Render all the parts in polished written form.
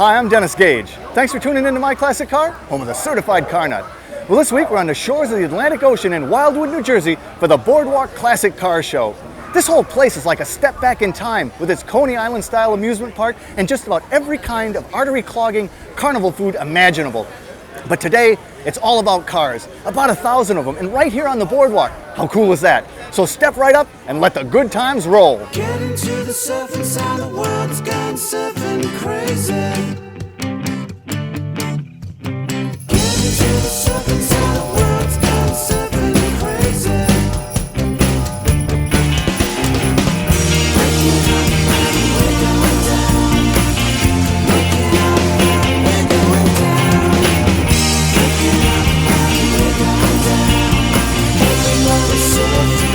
Hi, I'm Dennis Gage. Thanks for tuning into My Classic Car, home of the certified car nut. Well, this week we're on the shores of the Atlantic Ocean in Wildwood, New Jersey for the Boardwalk Classic Car Show. This whole place is like a step back in time with its Coney Island style amusement park and just about every kind of artery clogging carnival food imaginable. But today, it's all about cars, about 1,000 of them, and right here on the boardwalk. How cool is that? So step right up and let the good times roll. Get into the surfing sound, the world's gone surfing crazy. Get into the surfing sound, the world's gone surfing crazy. Waking up and we're going down. Waking up and we're going down. Waking up and we're going down. Everybody's surfing.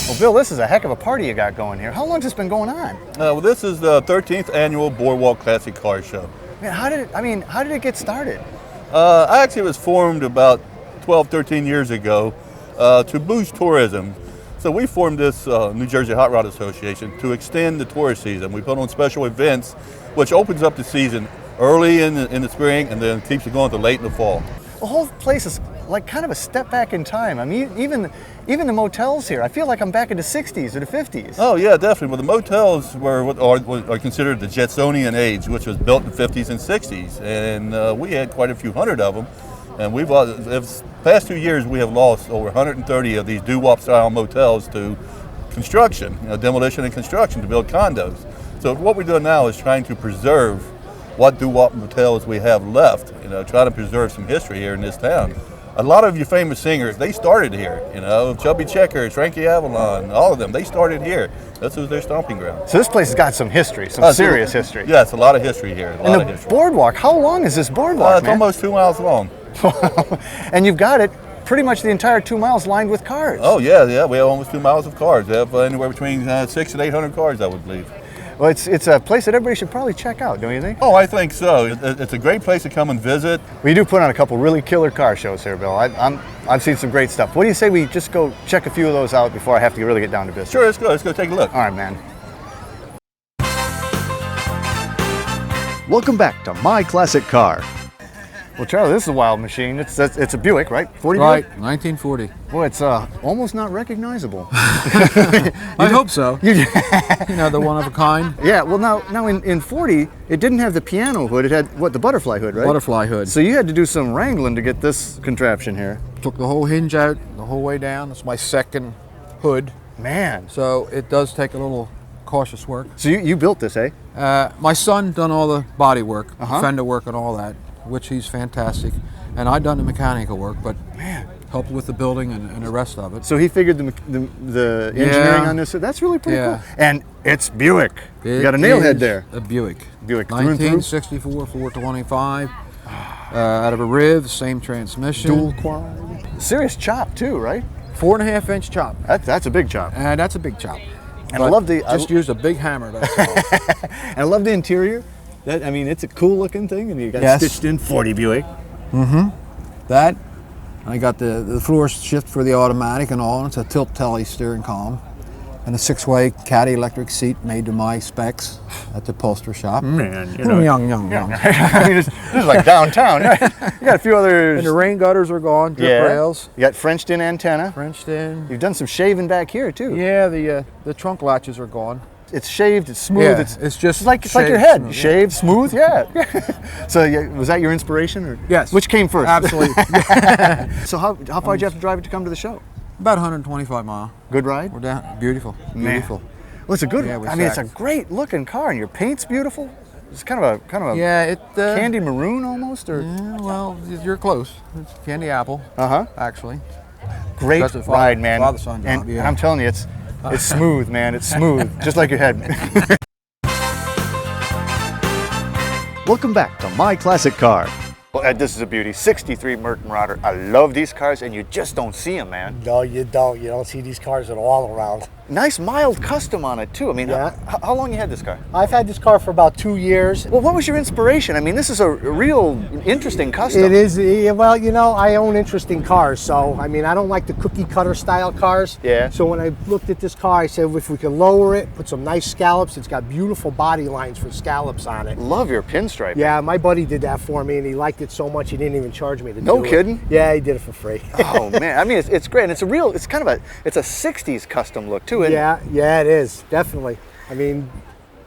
Well, Bill, this is a heck of a party you got going here. How long has this been going on? Well, this is the 13th annual Boardwalk Classic Car Show. Man, how did it get started? Actually, it was formed about 12, 13 years ago to boost tourism. So we formed this New Jersey Hot Rod Association to extend the tourist season. We put on special events, which opens up the season early in the spring and then keeps it going to late in the fall. The whole place is like kind of a step back in time. I mean, even the motels here, I feel like I'm back in the 60s or the 50s. Oh yeah, definitely. Well, the motels are considered the Jetsonian age, which was built in the 50s and 60s, and we had quite a few hundred of them. And we've the past 2 years we have lost over 130 of these doo-wop style motels to construction, demolition and construction to build condos. So what we're doing now is trying to preserve what doo-wop motels we have left. Try to preserve some history here in this town. A lot of your famous singers, they started here. Chubby Checkers, Frankie Avalon, all of them, they started here. This was their stomping ground. So this place has got some history, some serious history. Yeah, it's a lot of history here. And the boardwalk, how long is this boardwalk, It's almost 2 miles long. And you've got it pretty much the entire 2 miles lined with cars. Oh yeah, we have almost 2 miles of cars. We have anywhere between 600 and 800 cars, I would believe. Well, it's a place that everybody should probably check out, don't you think? Oh, I think so. It's a great place to come and visit. We do put on a couple really killer car shows here, Bill. I've seen some great stuff. What do you say we just go check a few of those out before I have to really get down to business? Sure, let's go take a look. All right, man. Welcome back to My Classic Car. Well, Charlie, this is a wild machine. It's a Buick, right? 40 Right, Buick? 1940. Boy, it's almost not recognizable. I hope so. The one of a kind. Yeah, well, now in 40, it didn't have the piano hood. It had, the butterfly hood, right? Butterfly hood. So you had to do some wrangling to get this contraption here. Took the whole hinge out the whole way down. It's my second hood. Man. So it does take a little cautious work. So you built this, eh? My son done all the body work, fender work and all that, which he's fantastic. And I done the mechanical work, but helped with the building and the rest of it. So he figured the engineering on this. That's really pretty cool. And it's Buick. You got a nail head there. A Buick. Buick through and through. 1964 425. Out of a Riv, same transmission. Dual quad. Serious chop too, right? 4.5 inch chop. That's a big chop. And that's a big chop. And I love just used a big hammer. That's all. And I love the interior. It's a cool looking thing, and you got stitched in 40 Buick. That, I got the floor shift for the automatic and all. It's a tilt telly steering column, and a 6-way caddy electric seat made to my specs at the upholsterer shop. Man, young. This is like downtown. You got a few others. And the rain gutters are gone. Drip rails. You got Frenched in antenna. Frenched in. You've done some shaving back here too. Yeah, the trunk latches are gone. It's shaved, it's smooth. Yeah, it's just like your head. Smooth, shaved, smooth, yeah. So was that your inspiration? Or? Yes. Which came first? Absolutely. So how far did you have to drive it to come to the show? About 125 miles. Good ride? We're down. Beautiful. Beautiful. Well, it's a good. Yeah, it's a great looking car, and your paint's beautiful. It's kind of a yeah, candy maroon almost, or yeah, well, you're close. It's candy apple. Actually. Great ride, man. Father-son job, and I'm telling you, it's smooth, man. It's smooth, just like your head. Welcome back to My Classic Car. Well, Ed, this is a beauty. 63 Merc Marauder. I love these cars, and you just don't see them, man. No, you don't. You don't see these cars at all around. Nice mild custom on it too. I mean, Yeah. how long you had this car? I've had this car for about 2 years. Well, what was your inspiration? I mean, this is a real interesting custom. It is, yeah, well, you know, I own interesting cars, so I mean, I don't like the cookie cutter style cars. Yeah. So when I looked at this car, I said, if we could lower it, put some nice scallops, it's got beautiful body lines for scallops on it. Love your pinstripe. Yeah, my buddy did that for me, and he liked it so much he didn't even charge me to No do it. kidding? Yeah, he did it for free. Oh man, I mean, it's great. And it's a real, it's kind of it's a 60s custom look too. Isn't it? Yeah, it is, definitely. I mean,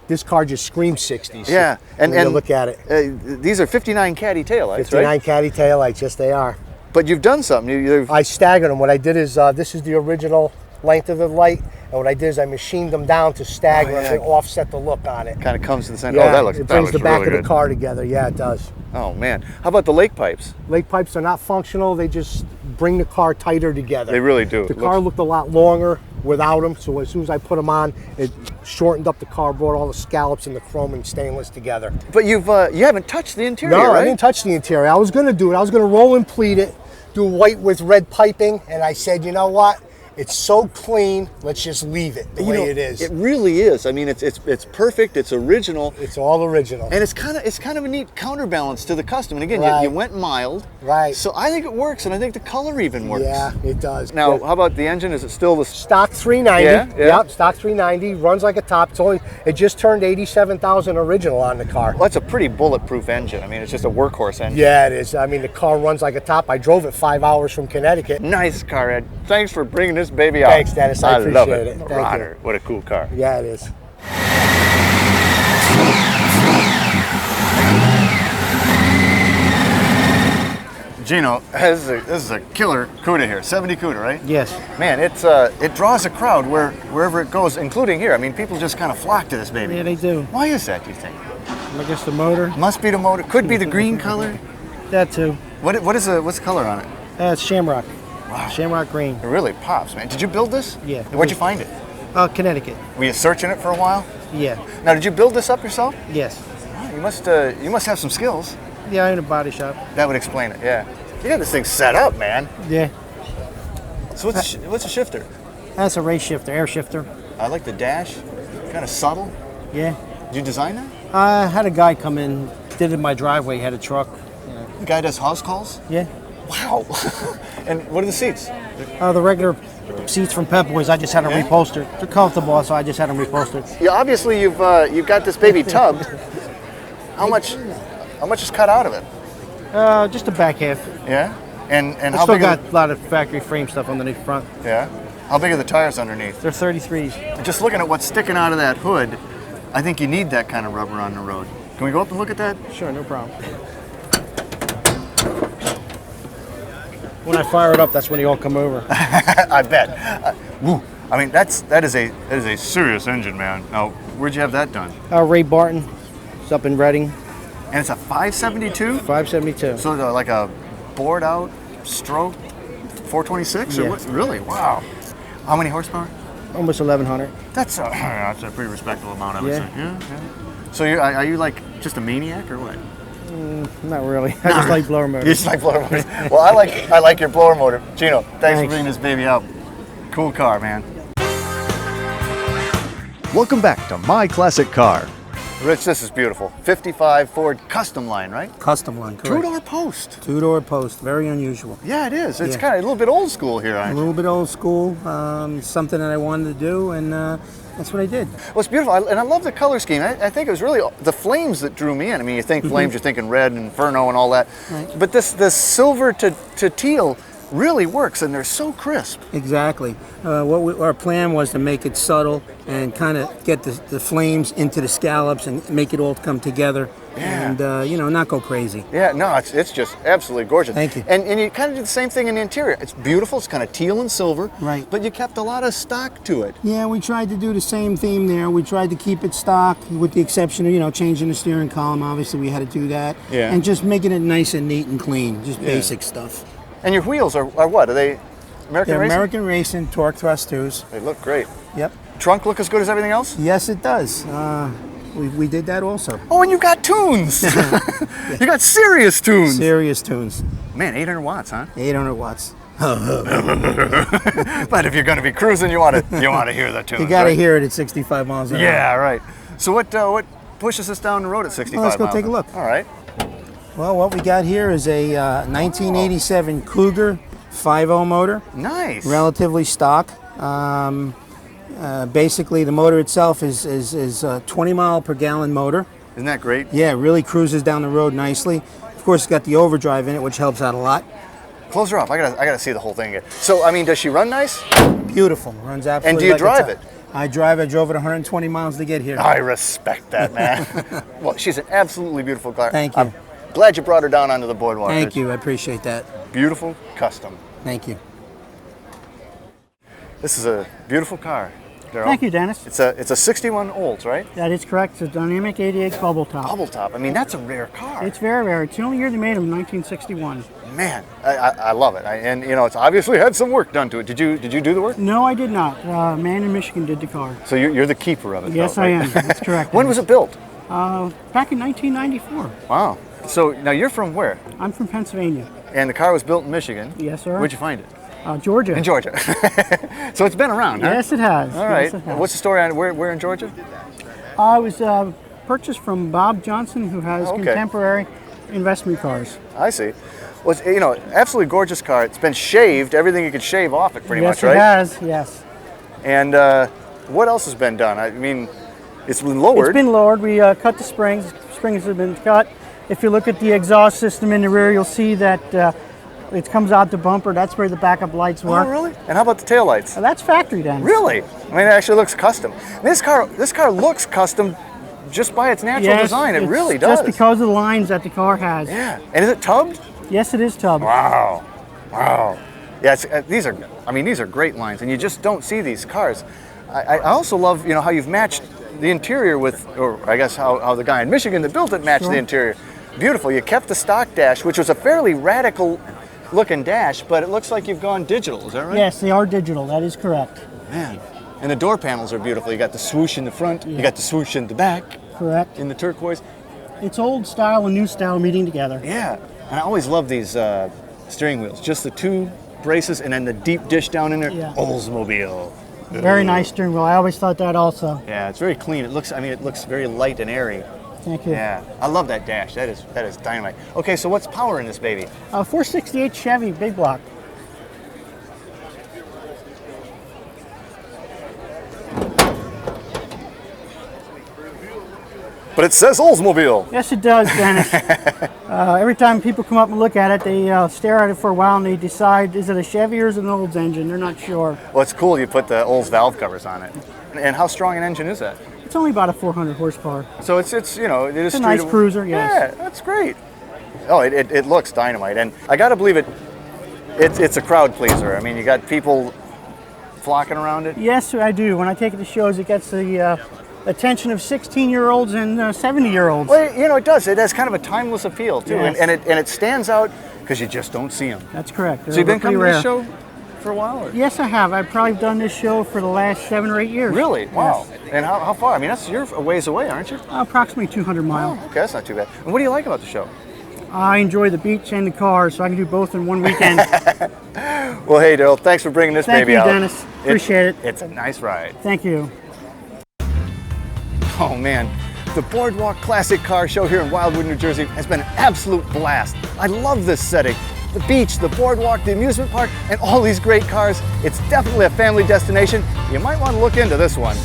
this car just screams 60s. Yeah, when you look at it. These are 59 caddy taillights, 59 right? caddy taillights, yes they are. But you've done something. You've I staggered them. What I did is, this is the original length of the light, and what I did is I machined them down to stagger them to offset the look on it. kind of comes to the center. Yeah, Oh, that looks it brings the back really of the good. car together. Yeah, it does. Oh man, how about the lake pipes? Lake pipes are not functional. They just bring the car tighter together. They really do. The It car looks- looked a lot longer without them, so as soon as I put them on, it shortened up the car, brought all the scallops and the chrome and stainless together. But you haven't touched the interior, No, right? I didn't touch the interior. I was going to do it. I was going to roll and pleat it, do white with red piping, and I said, you know what? It's so clean. Let's just leave it the You way know, it is. It really is. I mean, it's perfect. It's original. It's all original. And it's kind of a neat counterbalance to the custom. And again, Right. you went mild. Right. So I think it works, and I think the color even works. Yeah, it does. Now, Yeah. how about the engine? Is it still the Stock 390. Yeah. Yep, stock 390. Runs like a top. It just turned 87,000 original on the car. Well, that's a pretty bulletproof engine. I mean, it's just a workhorse engine. Yeah, it is. I mean, the car runs like a top. I drove it 5 hours from Connecticut. Nice car, Ed. Thanks for bringing this baby out. Thanks, Dennis. I love appreciate it. it. Thank you. Rotter. What a cool car. Yeah, it is. Gino, this is a killer CUDA here. 70 CUDA, right? Yes. Man, it draws a crowd wherever it goes, including here. I mean, people just kind of flock to this baby. Yeah, they do. Why is that, do you think? I guess the motor. Must be the motor. Could be the green color. That too. What's the color on it? It's Shamrock. Wow. Shamrock green. It really pops, man. Did you build this? Yeah. Where'd you find it? Connecticut. Were you searching it for a while? Yeah. Now, did you build this up yourself? Yes. Wow, you must have some skills. Yeah, I own a body shop. That would explain it. Yeah. You got this thing set up, man. Yeah. So what's a shifter? That's a race shifter, air shifter. I like the dash. Kind of subtle. Yeah. Did you design that? I had a guy come in, did it in my driveway, had a truck. The guy does house calls. Yeah. Wow. And what are the seats? The regular seats from Pep Boys, I just had them reupholstered. They're comfortable, so I just had them reupholstered. Yeah, obviously you've got this baby tubbed. How much is cut out of it? Just the back half. Yeah. And I how still big? got a lot of factory frame stuff underneath the front. Yeah. How big are the tires underneath? They're 33s. Just looking at what's sticking out of that hood, I think you need that kind of rubber on the road. Can we go up and look at that? Sure, no problem. When I fire it up, that's when they all come over. I bet. Woo. I mean, that is a serious engine, man. Now, where'd you have that done? Ray Barton, it's up in Reading, And it's a 572. 572. So like a bored out stroke 426 or Yeah. what? Really? Wow. How many horsepower? Almost 1,100. That's a pretty respectable amount, I would Yeah. say. Yeah. So are you like just a maniac or what? Not really. I just like blower You motors. just like blower motors. Well, I like your blower motor. Gino, thanks for Thanks. bringing this baby out. Cool car, man. Welcome back to My Classic Car. Rich, this is beautiful. 55 Ford Custom Line, right? Custom line, correct. Two-door post. Two-door post, very unusual. Yeah, it is. It's Yeah. kind of a little bit old school here, A aren't you? little bit old school, something that I wanted to do, and that's what I did. Well, it's beautiful, and I love the color scheme. I think it was really the flames that drew me in. I mean, you think flames, you're thinking red and inferno and all that, Right. but this silver to teal really works, and they're so crisp. Exactly. Our plan was to make it subtle and kind of get the flames into the scallops and make it all come together, Yeah. and not go crazy. Yeah, no, it's just absolutely gorgeous. Thank you. And you kind of did the same thing in the interior. It's beautiful. It's kind of teal and silver. Right. But you kept a lot of stock to it. Yeah, we tried to do the same theme there. We tried to keep it stock, with the exception of changing the steering column. Obviously, we had to do that. Yeah. And just making it nice and neat and clean, just Yeah. basic stuff. And your wheels are what? Are they American They're Racing? American Racing Torque Thrust 2s. They look great. Yep. Trunk look as good as everything else? Yes, it does. We did that also. Oh, and you got tunes. You got serious tunes. Serious tunes. Man, 800 watts, huh? 800 watts. But if you're going to be cruising, you want to hear the tunes. You got to right? hear it at 65 miles an hour. Yeah, right. So what pushes us down the road at 65 Well, let's go miles? take a look. All right. Well, what we got here is a 1987 Cougar 5.0 motor, Nice. relatively stock. Basically, the motor itself is a 20 mile per gallon motor. Isn't that great? Yeah, it really cruises down the road nicely. Of course, it's got the overdrive in it, which helps out a lot. Close her up. I gotta see the whole thing again. So, I mean, does she run nice? Beautiful, runs absolutely. And do you like a drive top. it? I drive. I drove it 120 miles to get here. I respect that, man. Well, she's an absolutely beautiful car. Thank you. I'm glad you brought her down onto the boardwalk. Thank It's you. I appreciate that. Beautiful, custom. Thank you. This is a beautiful car, Daryl. Thank you, Dennis. It's a 61 Olds, right? That is correct. It's a dynamic 88 bubble top. Bubble top. I mean, that's a rare car. It's very rare. It's the only year they made them, 1961. Man, I love it. And you know, it's obviously had some work done to it. Did you do the work? No, I did not. A man in Michigan did the car. So you're the keeper of it. Yes, though, I right? am. That's correct. When was it built? Back in 1994. Wow. So now you're from where? I'm from Pennsylvania. And the car was built in Michigan. Yes, sir. Where'd you find it? Georgia. In Georgia. So it's been around, huh? Yes, it has. All right. Yes, it has. What's the story on where in Georgia? It was purchased from Bob Johnson, who has Okay. contemporary investment cars. I see. Well, it's, you know, absolutely gorgeous car. It's been shaved, everything you could shave off it pretty Yes, much, right? it has. Yes. And what else has been done? I mean, it's been lowered. It's been lowered. We cut the springs. Springs have been cut. If you look at the exhaust system in the rear, you'll see that it comes out the bumper. That's where the backup lights were. Oh, really? And how about the taillights? That's factory, Dennis. Really? I mean, it actually looks custom. This car looks custom just by its natural Yes, design. It it's really does. Just because of the lines that the car has. Yeah. And is it tubbed? Yes, it is tubbed. Wow. Wow. Yeah, these are great lines, and you just don't see these cars. I also love, you know, how you've matched the interior with, or I guess how the guy in Michigan that built it matched Sure. the interior. Beautiful. You kept the stock dash, which was a fairly radical looking dash, but it looks like you've gone digital. Is that right? Yes, they are digital. That is correct. Man. And the door panels are beautiful. You got the swoosh in the front, you got the swoosh in the back, Correct. in the turquoise. It's old style and new style meeting together. Yeah. And I always love these steering wheels. Just the two braces and then the deep dish down in there. Yeah. Oldsmobile. Very nice steering wheel. I always thought that also. Yeah, it's very clean. It looks very light and airy. Thank you. Yeah, I love that dash. That is dynamite. Okay, so what's power in this baby? 468 Chevy, big block. But it says Oldsmobile. Yes, it does, Dennis. Every time people come up and look at it, they stare at it for a while and they decide, is it a Chevy or is it an Olds engine? They're not sure. Well, it's cool you put the Olds valve covers on it. And how strong an engine is that? It's only about a 400 horsepower. So it's you know, it is It's a nice streetable. cruiser, yes. Yeah, that's great. Oh, it looks dynamite, and I got to believe it's a crowd pleaser. I mean, you got people flocking around it. Yes, I do. When I take it to shows, it gets the attention of 16-year-olds and 70-year-olds. Well, you know, it does. It has kind of a timeless appeal too, Yes. and it stands out because you just don't see them. That's correct. So you've been They're coming to pretty this rare. show for a while? Or? Yes, I have. I've probably done this show for the last 7 or 8 years. Really? Wow. Yes. And how far? I mean, you're a ways away, aren't you? Approximately 200 miles. Oh, okay, that's not too bad. And what do you like about the show? I enjoy the beach and the car, so I can do both in one weekend. Well, hey, Daryl, thanks for bringing this Thank baby you, out. Dennis. Appreciate it. It's a nice ride. Thank you. Oh man, the Boardwalk Classic Car Show here in Wildwood, New Jersey has been an absolute blast. I love this setting. The beach, the boardwalk, the amusement park, and all these great cars. It's definitely a family destination. You might want to look into this one.